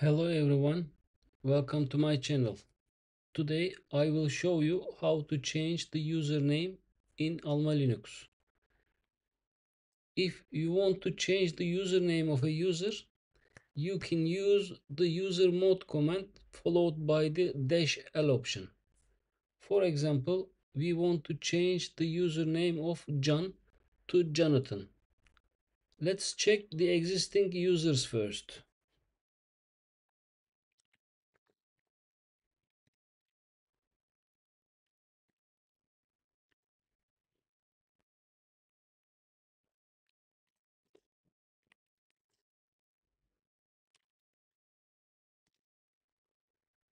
Hello everyone, welcome to my channel. Today I will show you how to change the username in AlmaLinux. If you want to change the username of a user, you can use the usermod command followed by the -l option. For example, we want to change the username of John to Jonathan. Let's check the existing users first.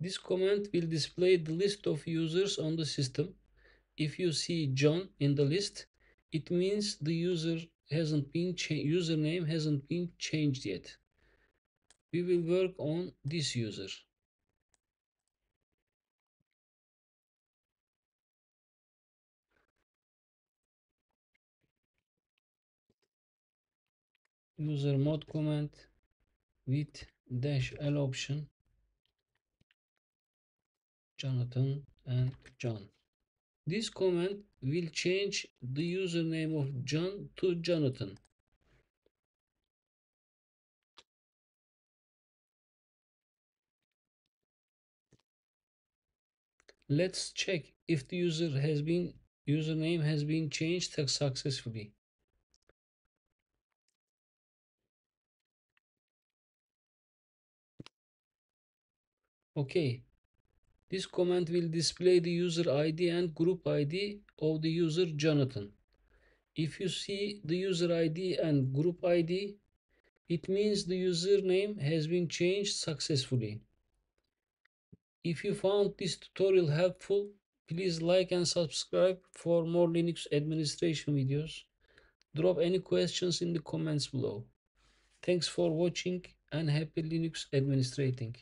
This command will display the list of users on the system. If you see John in the list, it means the username hasn't been changed yet. We will work on this user. User mod command with -l option, Jonathan and John. This command will change the username of John to Jonathan. Let's check if the username has been changed successfully. Okay, this command will display the user ID and group ID of the user Jonathan. If you see the user ID and group ID, it means the username has been changed successfully. If you found this tutorial helpful, please like and subscribe for more Linux administration videos. Drop any questions in the comments below. Thanks for watching and happy Linux administrating.